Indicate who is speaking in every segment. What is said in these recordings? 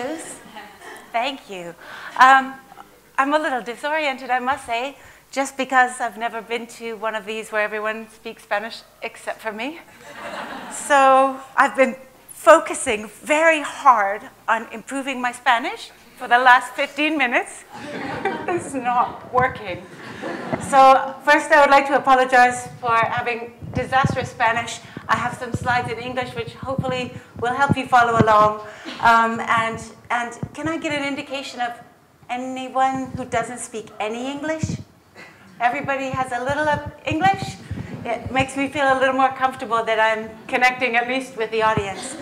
Speaker 1: shoes. Thank you. I'm a little disoriented, I must say, just because I've never been to one of these where everyone speaks Spanish except for me. So I've been focusing very hard on improving my Spanish for the last 15 minutes. It's not working. So first I would like to apologize for having disastrous Spanish. I have some slides in English which hopefully will help you follow along. And can I get an indication of anyone who doesn't speak any English? Everybody has a little of English? It makes me feel a little more comfortable that I'm connecting at least with the audience.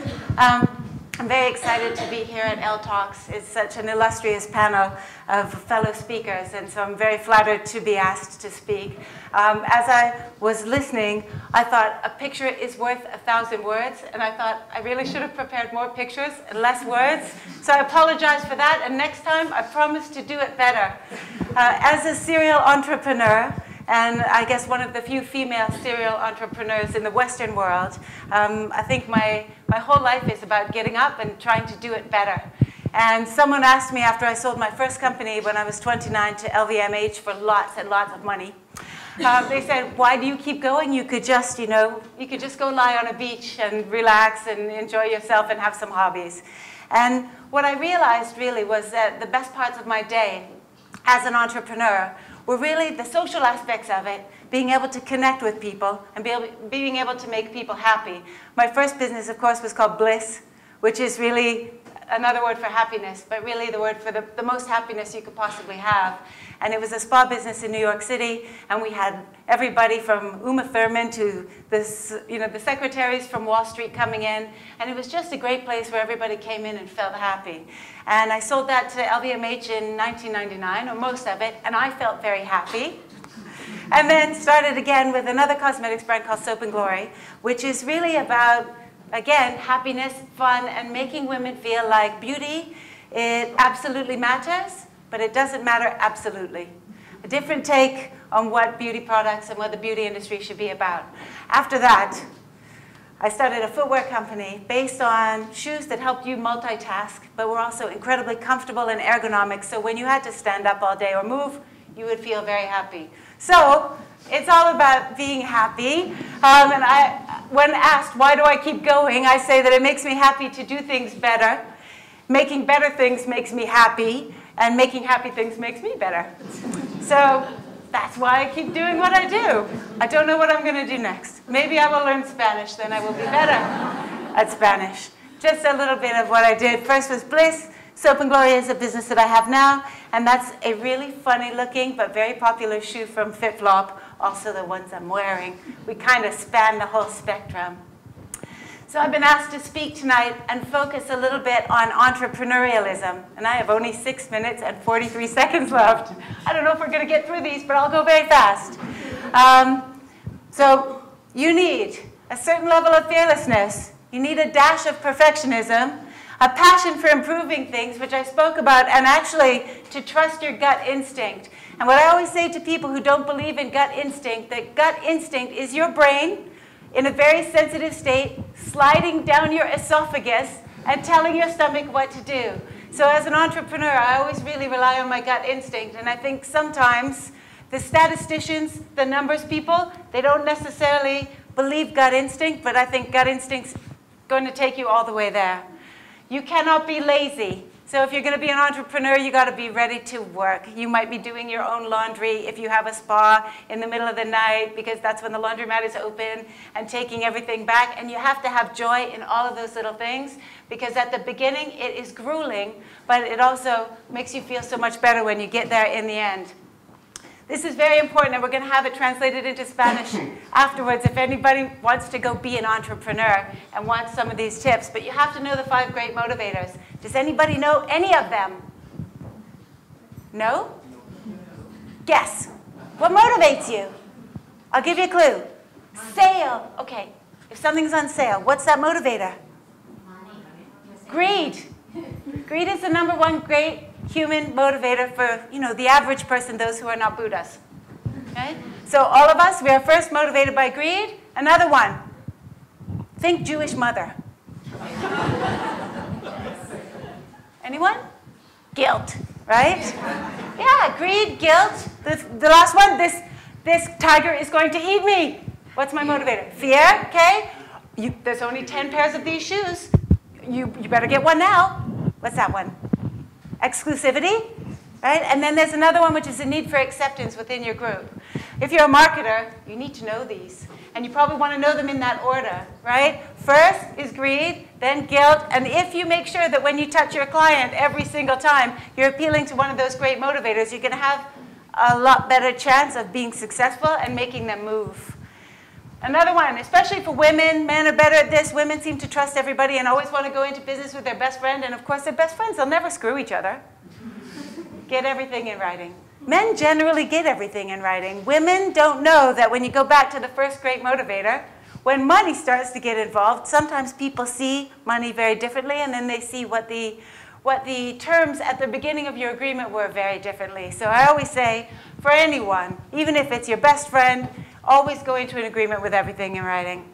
Speaker 1: I'm very excited to be here at Elle Talks. It's such an illustrious panel of fellow speakers, and so I'm very flattered to be asked to speak. As I was listening, I thought a picture is worth 1,000 words, and I thought I really should have prepared more pictures and less words. So I apologize for that, and next time I promise to do it better. As a serial entrepreneur, and I guess one of the few female serial entrepreneurs in the Western world, I think my whole life is about getting up and trying to do it better. And someone asked me after I sold my first company when I was 29 to LVMH for lots and lots of money. They said, why do you keep going? You could just, you could just go lie on a beach and relax and enjoy yourself and have some hobbies. And what I realized really was that the best parts of my day as an entrepreneur were really the social aspects of it, being able to connect with people and being able to make people happy. My first business, of course, was called Bliss, which is really another word for happiness, but really the word for the most happiness you could possibly have. And it was a spa business in New York City, and we had everybody from Uma Thurman to the secretaries from Wall Street coming in, and it was just a great place where everybody came in and felt happy. And I sold that to LVMH in 1999, or most of it, and I felt very happy. And then started again with another cosmetics brand called Soap & Glory, which is really about, again, happiness, fun, and making women feel like beauty, it absolutely matters, but it doesn't matter absolutely. A different take on what beauty products and what the beauty industry should be about. After that, I started a footwear company based on shoes that helped you multitask, but were also incredibly comfortable and ergonomic, so when you had to stand up all day or move, you would feel very happy. So it's all about being happy. When asked, why do I keep going, I say that it makes me happy to do things better. Making better things makes me happy, and making happy things makes me better. So that's why I keep doing what I do. I don't know what I'm going to do next. Maybe I will learn Spanish, then I will be better at Spanish. Just a little bit of what I did. First was Bliss. Soap & Glory is a business that I have now, and that's a really funny looking but very popular shoe from FitFlop, also the ones I'm wearing. We kind of span the whole spectrum. So I've been asked to speak tonight and focus a little bit on entrepreneurialism, and I have only 6 minutes and 43 seconds left. I don't know if we're going to get through these, but I'll go very fast. So you need a certain level of fearlessness. You need a dash of perfectionism, a passion for improving things, which I spoke about, and actually to trust your gut instinct. And what I always say to people who don't believe in gut instinct, that gut instinct is your brain in a very sensitive state, sliding down your esophagus and telling your stomach what to do. So as an entrepreneur, I always really rely on my gut instinct, and I think sometimes the statisticians, the numbers people, they don't necessarily believe gut instinct, but I think gut instinct's going to take you all the way there. You cannot be lazy. So if you're going to be an entrepreneur, you got to be ready to work. You might be doing your own laundry if you have a spa in the middle of the night, because that's when the laundromat is open, and taking everything back. And you have to have joy in all of those little things, because at the beginning it is grueling, but it also makes you feel so much better when you get there in the end. This is very important, and we're going to have it translated into Spanish afterwards if anybody wants to go be an entrepreneur and wants some of these tips. But you have to know the 5 great motivators. Does anybody know any of them? No? Guess. What motivates you? I'll give you a clue. Sale. Okay. If something's on sale, what's that motivator? Greed. Greed is the #1 great human motivator for, the average person, those who are not Buddhas. Okay? So all of us, we are first motivated by greed. Another one. Think Jewish mother. Anyone? Guilt, right? Yeah, greed, guilt. The last one, this tiger is going to eat me. What's my motivator? Fear, okay? There's only 10 pairs of these shoes. You better get one now. What's that one? Exclusivity, right? And then there's another one, which is the need for acceptance within your group. If you're a marketer, you need to know these. And you probably want to know them in that order, right? First is greed, then guilt. And if you make sure that when you touch your client every single time, you're appealing to one of those great motivators, you're going to have a lot better chance of being successful and making them move. Another one, especially for women, men are better at this. Women seem to trust everybody and always want to go into business with their best friend. And of course, they're best friends. They'll never screw each other. Get everything in writing. Men generally get everything in writing. Women don't know that when you go back to the first great motivator, when money starts to get involved, sometimes people see money very differently, and then they see what the terms at the beginning of your agreement were very differently. So I always say, for anyone, even if it's your best friend, always go into an agreement with everything in writing.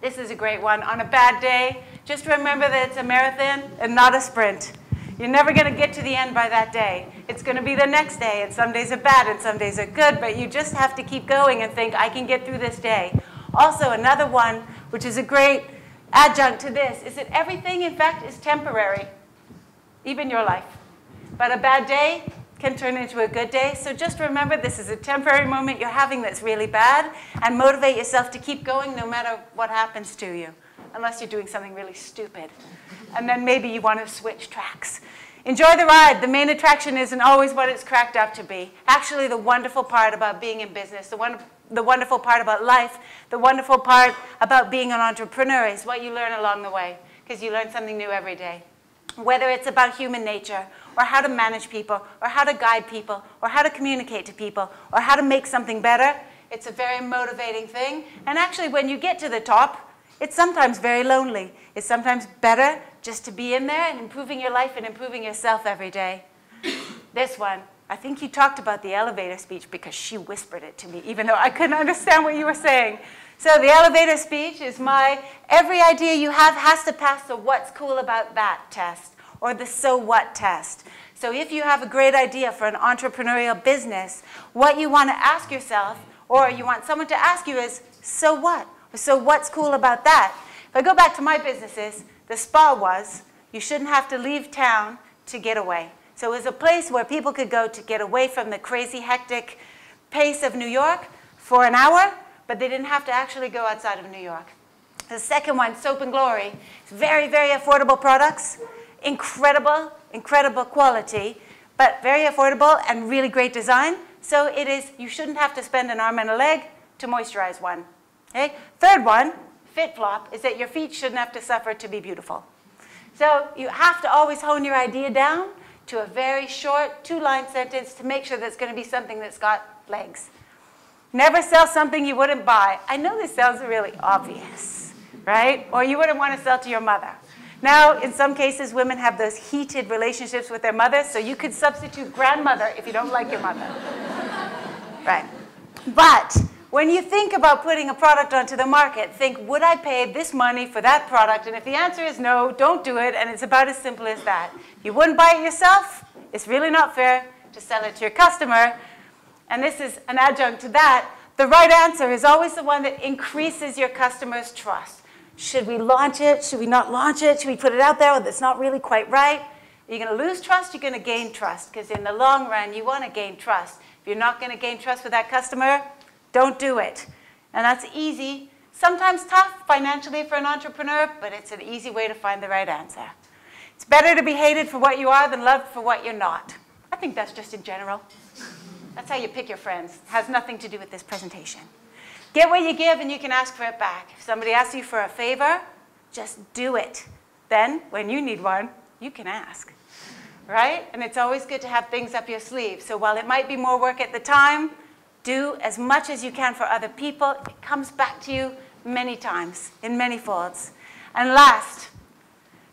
Speaker 1: This is a great one. On a bad day, just remember that it's a marathon and not a sprint. You're never going to get to the end by that day. It's going to be the next day, and some days are bad and some days are good, but you just have to keep going and think, I can get through this day. Also, another one, which is a great adjunct to this, is that everything, in fact, is temporary, even your life. But a bad day can turn into a good day, so just remember this is a temporary moment you're having that's really bad, and motivate yourself to keep going no matter what happens to you, unless you're doing something really stupid. And then maybe you want to switch tracks. Enjoy the ride. The main attraction isn't always what it's cracked up to be. Actually, the wonderful part about being in business, the wonderful part about life, the wonderful part about being an entrepreneur is what you learn along the way, because you learn something new every day. Whether it's about human nature, or how to manage people, or how to guide people, or how to communicate to people, or how to make something better, it's a very motivating thing. And actually, when you get to the top, it's sometimes very lonely. It's sometimes better just to be in there and improving your life and improving yourself every day. This one, I think you talked about the elevator speech because she whispered it to me, even though I couldn't understand what you were saying. So the elevator speech is every idea you have has to pass the what's cool about that test, or the so what test. So if you have a great idea for an entrepreneurial business, what you want to ask yourself, or you want someone to ask you is, so what? So what's cool about that? If I go back to my businesses, the spa was, you shouldn't have to leave town to get away. So it was a place where people could go to get away from the crazy, hectic pace of New York for an hour, but they didn't have to actually go outside of New York. The second one, Soap and Glory. It's very, very affordable products, incredible, incredible quality, but very affordable and really great design. So it is, you shouldn't have to spend an arm and a leg to moisturize one. Okay? Third one, Fit Flop, is that your feet shouldn't have to suffer to be beautiful. So you have to always hone your idea down to a very short, two-line sentence to make sure that's going to be something that's got legs. Never sell something you wouldn't buy. I know this sounds really obvious, right? Or you wouldn't want to sell to your mother. Now, in some cases, women have those heated relationships with their mothers, so you could substitute grandmother if you don't like your mother. Right. But when you think about putting a product onto the market, think, would I pay this money for that product? And if the answer is no, don't do it, and it's about as simple as that. You wouldn't buy it yourself. It's really not fair to sell it to your customer. And this is an adjunct to that. The right answer is always the one that increases your customer's trust. Should we launch it? Should we not launch it? Should we put it out there? Well, it's not really quite right. You're going to lose trust. You're going to gain trust, because in the long run, you want to gain trust. If you're not going to gain trust with that customer, don't do it. And that's easy. Sometimes tough financially for an entrepreneur, but it's an easy way to find the right answer. It's better to be hated for what you are than loved for what you're not. I think that's just in general. That's how you pick your friends. It has nothing to do with this presentation. Get what you give and you can ask for it back. If somebody asks you for a favor, just do it. Then, when you need one, you can ask. Right? And it's always good to have things up your sleeve. So while it might be more work at the time, do as much as you can for other people. It comes back to you many times, in many folds. And last,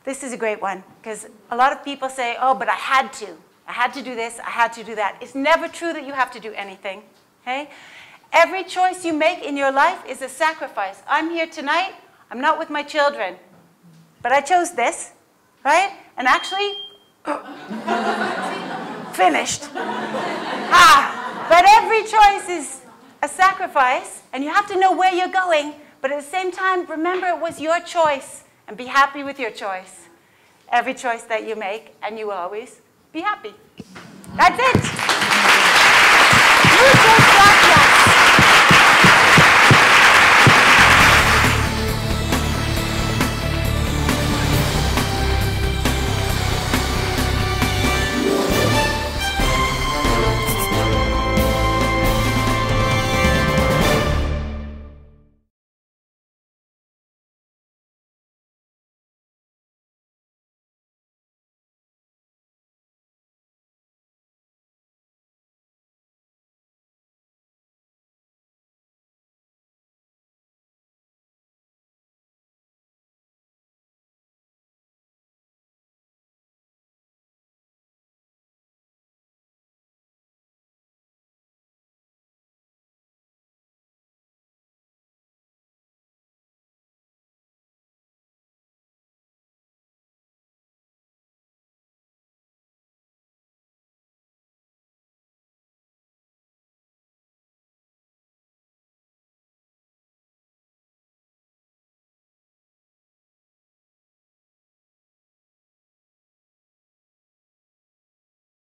Speaker 1: this is a great one, because a lot of people say, oh, but I had to. I had to do this, I had to do that. It's never true that you have to do anything. Okay? Every choice you make in your life is a sacrifice. I'm here tonight, I'm not with my children, but I chose this, right? And actually, Finished. But every choice is a sacrifice, and you have to know where you're going, but at the same time, remember it was your choice, and be happy with your choice. Every choice that you make, and you will always be happy. That's it.